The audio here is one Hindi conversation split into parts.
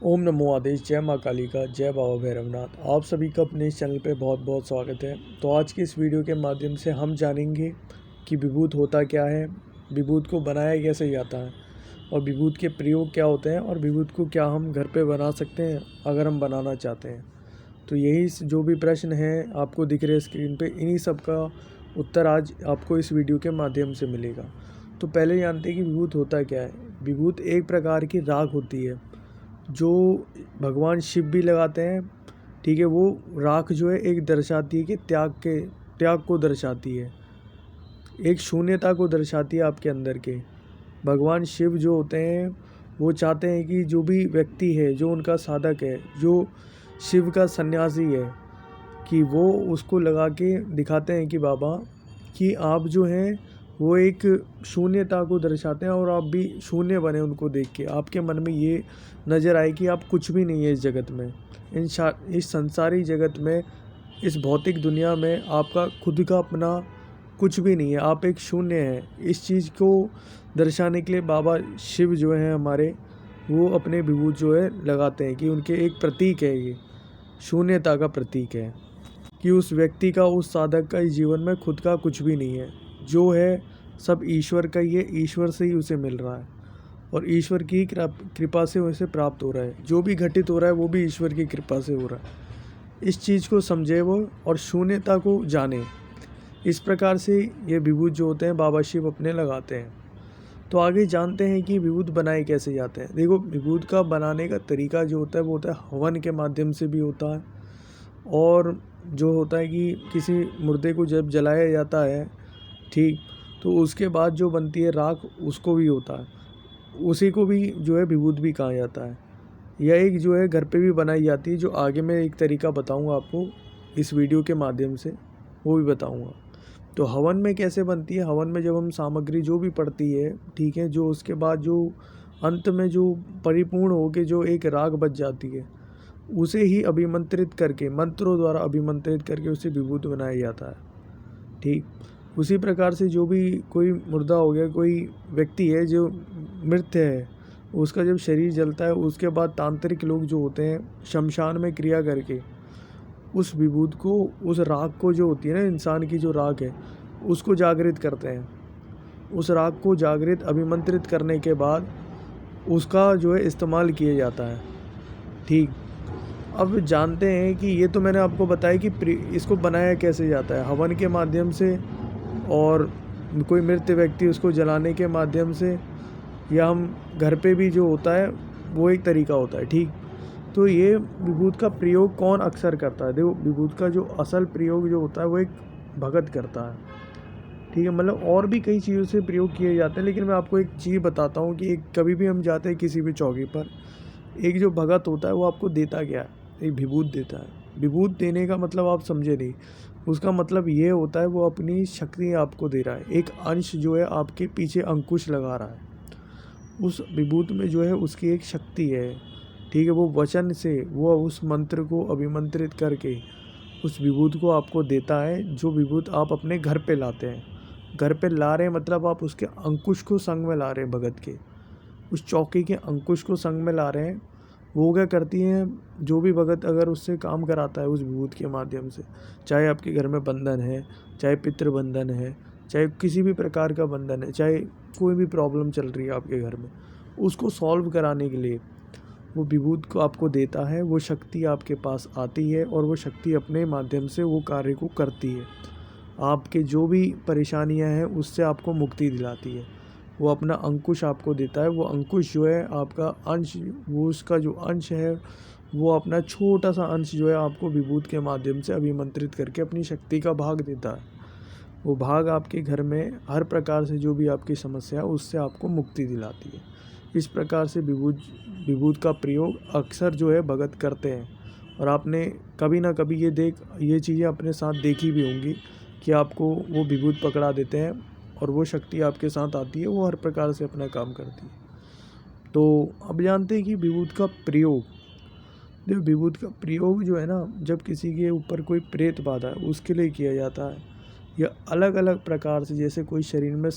ओम नमो आदेश। जय माँ काली का, जय बाबा भैरवनाथ। आप सभी का अपने इस चैनल पे बहुत बहुत स्वागत है। तो आज की इस वीडियो के माध्यम से हम जानेंगे कि विभूत होता क्या है, विभूत को बनाया कैसे जाता है और विभूत के प्रयोग क्या होते हैं और विभूत को क्या हम घर पे बना सकते हैं अगर हम बनाना चाहते हैं। तो यही जो भी प्रश्न हैं आपको दिख रहे स्क्रीन पे, इन्हीं सब का उत्तर आज आपको इस वीडियो के माध्यम से मिलेगा। तो पहले जानते हैं कि विभूत होता क्या है। विभूत एक प्रकार की राख होती है जो भगवान शिव भी लगाते हैं। ठीक है, वो राख जो है एक दर्शाती है कि त्याग को दर्शाती है, एक शून्यता को दर्शाती है आपके अंदर के। भगवान शिव जो होते हैं वो चाहते हैं कि जो भी व्यक्ति है, जो उनका साधक है, जो शिव का सन्यासी है, कि वो उसको लगा के दिखाते हैं कि बाबा कि आप जो हैं वो एक शून्यता को दर्शाते हैं और आप भी शून्य बने। उनको देख के आपके मन में ये नज़र आए कि आप कुछ भी नहीं है इस जगत में, इस संसारी जगत में, इस भौतिक दुनिया में आपका खुद का अपना कुछ भी नहीं है, आप एक शून्य हैं। इस चीज़ को दर्शाने के लिए बाबा शिव जो हैं हमारे, वो अपने विभूत जो है लगाते हैं कि उनके एक प्रतीक है, ये शून्यता का प्रतीक है कि उस व्यक्ति का, उस साधक का इस जीवन में खुद का कुछ भी नहीं है। जो है सब ईश्वर का ही है, ईश्वर से ही उसे मिल रहा है और ईश्वर की कृपा से उसे प्राप्त हो रहा है। जो भी घटित हो रहा है वो भी ईश्वर की कृपा से हो रहा है। इस चीज़ को समझे वो और शून्यता को जाने। इस प्रकार से ये विभूत जो होते हैं बाबा शिव अपने लगाते हैं। तो आगे जानते हैं कि विभूत बनाए कैसे जाते हैं। देखो, विभूत का बनाने का तरीका जो होता है वो होता है हवन के माध्यम से भी होता है, और जो होता है कि किसी मुर्दे को जब जलाया जाता है, ठीक, तो उसके बाद जो बनती है राख, उसको भी होता है, उसी को भी जो है विभूत भी कहा जाता है। यह एक जो है घर पे भी बनाई जाती है, जो आगे मैं एक तरीका बताऊंगा आपको इस वीडियो के माध्यम से, वो भी बताऊंगा। तो हवन में कैसे बनती है, हवन में जब हम सामग्री जो भी पड़ती है, ठीक है, जो उसके बाद जो अंत में जो परिपूर्ण होके जो एक राख बच जाती है, उसे ही अभिमंत्रित करके, मंत्रों द्वारा अभिमंत्रित करके उसे विभूत बनाया जाता है। ठीक, उसी प्रकार से जो भी कोई मुर्दा हो गया, कोई व्यक्ति है जो मृत है, उसका जब शरीर जलता है उसके बाद तांत्रिक लोग जो होते हैं शमशान में क्रिया करके उस विभूत को, उस राख को, जो होती है ना इंसान की जो राख है, उसको जागृत करते हैं। उस राख को जागृत अभिमंत्रित करने के बाद उसका जो है इस्तेमाल किया जाता है। ठीक, अब जानते हैं कि ये तो मैंने आपको बताया कि इसको बनाया कैसे जाता है, हवन के माध्यम से और कोई मृत व्यक्ति उसको जलाने के माध्यम से, या हम घर पे भी जो होता है वो एक तरीका होता है। ठीक, तो ये विभूत का प्रयोग कौन अक्सर करता है। देखो, विभूत का जो असल प्रयोग जो होता है वो एक भगत करता है। ठीक है, मतलब और भी कई चीज़ों से प्रयोग किए जाते हैं, लेकिन मैं आपको एक चीज़ बताता हूँ कि एक कभी भी हम जाते हैं किसी भी चौकी पर, एक जो भगत होता है वो आपको देता क्या है, एक विभूत देता है। विभूत देने का मतलब आप समझे नहीं, उसका मतलब ये होता है वो अपनी शक्ति आपको दे रहा है, एक अंश जो है आपके पीछे अंकुश लगा रहा है। उस विभूत में जो है उसकी एक शक्ति है। ठीक है, वो वचन से, वो उस मंत्र को अभिमंत्रित करके उस विभूत को आपको देता है, जो विभूत आप अपने घर पे लाते हैं। घर पे ला रहे हैं मतलब आप उसके अंकुश को संग में ला रहे हैं, भगत के उस चौकी के अंकुश को संग में ला रहे हैं। वो क्या करती हैं, जो भी भगत अगर उससे काम कराता है उस विभूत के माध्यम से, चाहे आपके घर में बंधन है, चाहे पितृ बंधन है, चाहे किसी भी प्रकार का बंधन है, चाहे कोई भी प्रॉब्लम चल रही है आपके घर में, उसको सॉल्व कराने के लिए वो विभूत को आपको देता है। वो शक्ति आपके पास आती है और वो शक्ति अपने माध्यम से वो कार्य को करती है। आपके जो भी परेशानियां हैं उससे आपको मुक्ति दिलाती है। वो अपना अंकुश आपको देता है। वो अंकुश जो है आपका अंश, वो उसका जो अंश है वो अपना छोटा सा अंश जो है आपको विभूत के माध्यम से अभिमंत्रित करके अपनी शक्ति का भाग देता है। वो भाग आपके घर में हर प्रकार से जो भी आपकी समस्या है उससे आपको मुक्ति दिलाती है। इस प्रकार से विभूत का प्रयोग अक्सर जो है भगत करते हैं। और आपने कभी ना कभी ये चीज़ें अपने साथ देखी भी होंगी कि आपको वो विभूत पकड़ा देते हैं और वो शक्ति आपके साथ आती है, वो हर प्रकार से अपना काम करती है। तो अब जानते हैं कि विभूत का प्रयोग, देखो विभूत का प्रयोग जो है ना, जब किसी के ऊपर कोई प्रेत बाधा है उसके लिए किया जाता है, या अलग अलग प्रकार से, जैसे कोई शरीर में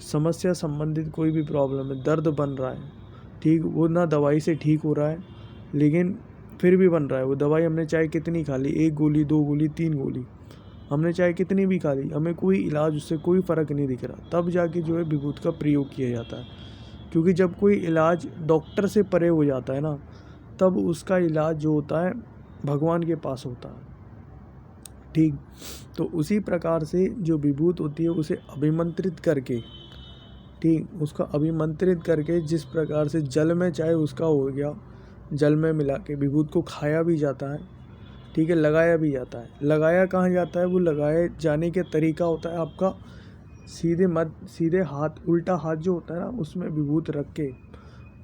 समस्या संबंधित कोई भी प्रॉब्लम है, दर्द बन रहा है, ठीक, वो ना दवाई से ठीक हो रहा है लेकिन फिर भी बन रहा है। वो दवाई हमने चाहे कितनी खा ली, 1 गोली 2 गोली 3 गोली, हमने चाहे कितनी भी खा ली, हमें कोई इलाज उससे कोई फ़र्क नहीं दिख रहा। तब जाके जो है विभूत का प्रयोग किया जाता है, क्योंकि जब कोई इलाज डॉक्टर से परे हो जाता है ना, तब उसका इलाज जो होता है भगवान के पास होता है। ठीक, तो उसी प्रकार से जो विभूत होती है उसे अभिमंत्रित करके, ठीक, उसका अभिमंत्रित करके जिस प्रकार से जल में चाहे उसका हो गया, जल में मिला के विभूत को खाया भी जाता है, ठीक है, लगाया भी जाता है। लगाया कहाँ जाता है, वो लगाए जाने के तरीका होता है आपका सीधे हाथ, उल्टा हाथ जो होता है ना, उसमें विभूत रख के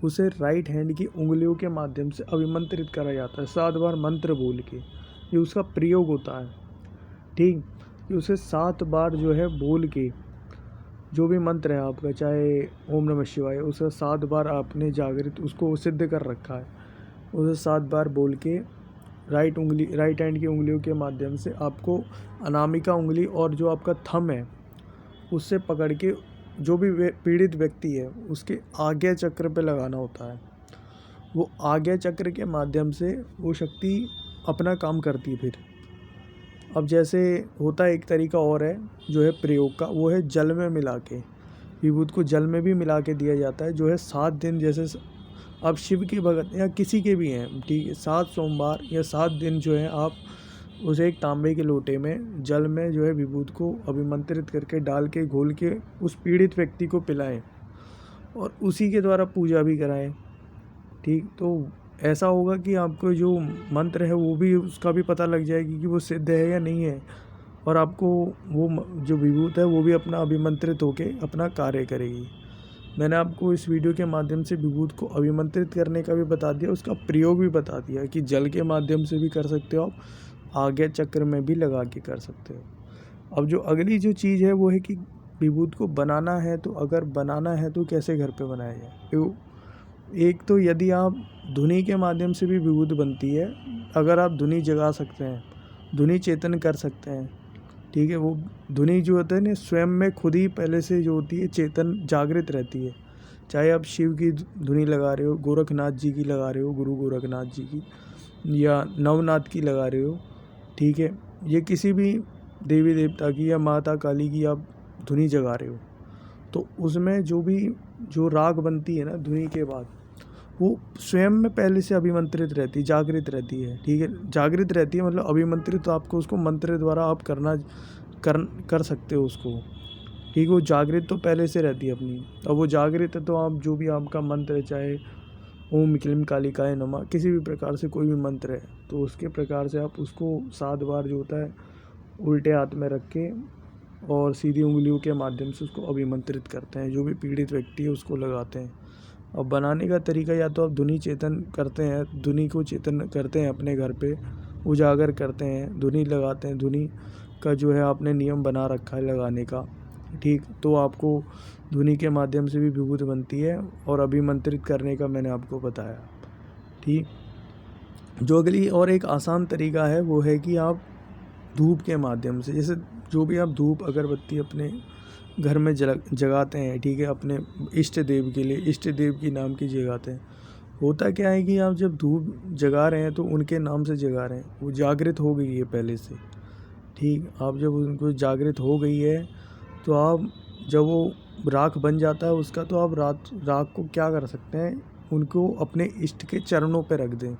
उसे राइट हैंड की उंगलियों के माध्यम से अभिमंत्रित करा जाता है 7 बार मंत्र बोल के। ये उसका प्रयोग होता है। ठीक, कि उसे 7 बार जो है बोल के, जो भी मंत्र है आपका, चाहे ओम नमः शिवाय, उसे 7 बार आपने जागृत उसको सिद्ध कर रखा है, उसे 7 बार बोल के राइट हैंड की उंगलियों के माध्यम से आपको अनामिका उंगली और जो आपका थंब है उससे पकड़ के जो भी पीड़ित व्यक्ति है उसके आज्ञा चक्र पे लगाना होता है। वो आज्ञा चक्र के माध्यम से वो शक्ति अपना काम करती है। फिर अब जैसे होता है एक तरीका और है जो है प्रयोग का, वो है जल में मिला के, विभूत को जल में भी मिला के दिया जाता है, जो है 7 दिन, जैसे अब शिव की भगत या किसी के भी हैं, ठीक है, 7 सोमवार या 7 दिन जो है आप उसे एक तांबे के लोटे में जल में जो है विभूत को अभिमंत्रित करके डाल के घोल के उस पीड़ित व्यक्ति को पिलाएं और उसी के द्वारा पूजा भी कराएं। ठीक, तो ऐसा होगा कि आपको जो मंत्र है वो भी, उसका भी पता लग जाएगी कि वो सिद्ध है या नहीं है, और आपको वो जो विभूत है वो भी अपना अभिमंत्रित होके अपना कार्य करेगी। मैंने आपको इस वीडियो के माध्यम से विभूत को अभिमंत्रित करने का भी बता दिया, उसका प्रयोग भी बता दिया कि जल के माध्यम से भी कर सकते हो आप, आज्ञा चक्र में भी लगा के कर सकते हो। अब जो अगली जो चीज़ है वो है कि विभूत को बनाना है, तो अगर बनाना है तो कैसे घर पे बनाया जाए। एक तो यदि आप धुनी के माध्यम से भी विभूत बनती है, अगर आप धुनी जगा सकते हैं, धुनी चेतन कर सकते हैं, ठीक है, वो धुनी जो होता है ना स्वयं में खुद ही पहले से जो होती है चेतन जागृत रहती है। चाहे आप शिव की धुनी लगा रहे हो, गोरखनाथ जी की लगा रहे हो, गुरु गोरखनाथ जी की, या नवनाथ की लगा रहे हो, ठीक है, ये किसी भी देवी देवता की या माता काली की आप धुनी जगा रहे हो, तो उसमें जो राग बनती है ना धुनी के बाद, वो स्वयं में पहले से अभिमंत्रित रहती है, जागृत रहती है। ठीक है, जागृत रहती है मतलब अभिमंत्रित, तो आपको उसको मंत्र द्वारा आप कर सकते हो उसको। ठीक है, वो जागृत तो पहले से रहती है अपनी, और वो जागृत है तो आप जो भी आपका मंत्र है, चाहे ओम क्लीम कालिकाय नमः, किसी भी प्रकार से कोई भी मंत्र है, तो उसके प्रकार से आप उसको 7 बार जो होता है उल्टे हाथ में रख के और सीधी उंगलियों के माध्यम से उसको अभिमंत्रित करते हैं, जो भी पीड़ित व्यक्ति है उसको लगाते हैं। अब बनाने का तरीका, या तो आप धुनी चेतन करते हैं, धुनी को चेतन करते हैं, अपने घर पे उजागर करते हैं, धुनी लगाते हैं, धुनी का जो है आपने नियम बना रखा है लगाने का, ठीक, तो आपको धुनी के माध्यम से भी विभूत बनती है, और अभिमंत्रित करने का मैंने आपको बताया। ठीक, जो अगली और एक आसान तरीका है वो है कि आप धूप के माध्यम से, जैसे जो भी आप धूप अगरबत्ती अपने घर में जगाते हैं, ठीक है, अपने इष्ट देव के लिए, इष्ट देव की नाम की जगाते हैं। होता क्या है कि आप जब धूप जगा रहे हैं तो उनके नाम से जगा रहे हैं, वो जागृत हो गई है पहले से। ठीक, आप जब उनको जागृत हो गई है तो आप जब वो राख बन जाता है उसका, तो आप राख को क्या कर सकते हैं, उनको अपने इष्ट के चरणों पर रख दें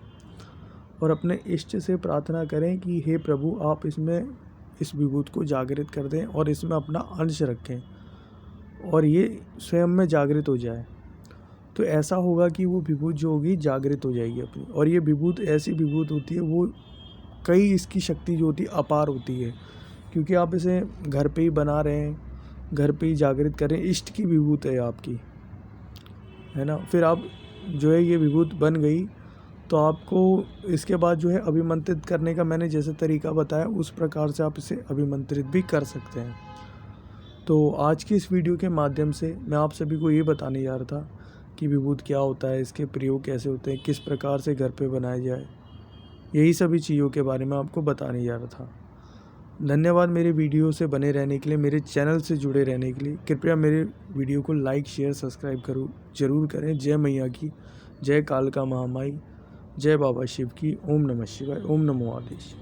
और अपने इष्ट से प्रार्थना करें कि हे प्रभु, आप इसमें इस विभूत को जागृत कर दें और इसमें अपना अंश रखें और ये स्वयं में जागृत हो जाए। तो ऐसा होगा कि वो विभूत जो होगी जागृत हो जाएगी अपनी, और ये विभूत ऐसी विभूत होती है, वो कई इसकी शक्ति जो होती है अपार होती है, क्योंकि आप इसे घर पे ही बना रहे हैं, घर पे ही जागृत कर रहे हैं, इष्ट की विभूत है आपकी, है ना। फिर आप जो है ये विभूत बन गई, तो आपको इसके बाद जो है अभिमंत्रित करने का मैंने जैसे तरीका बताया उस प्रकार से आप इसे अभिमंत्रित भी कर सकते हैं। तो आज की इस वीडियो के माध्यम से मैं आप सभी को ये बताने जा रहा था कि विभूत क्या होता है, इसके प्रयोग कैसे होते हैं, किस प्रकार से घर पे बनाया जाए, यही सभी चीज़ों के बारे में आपको बताने जा रहा था। धन्यवाद मेरे वीडियो से बने रहने के लिए, मेरे चैनल से जुड़े रहने के लिए। कृपया मेरे वीडियो को लाइक शेयर सब्सक्राइब जरूर करें। जय मैया की, जय कालका महामाई, जय बाबा शिव की। ओम नमः शिवाय, ओम नमो आदेश।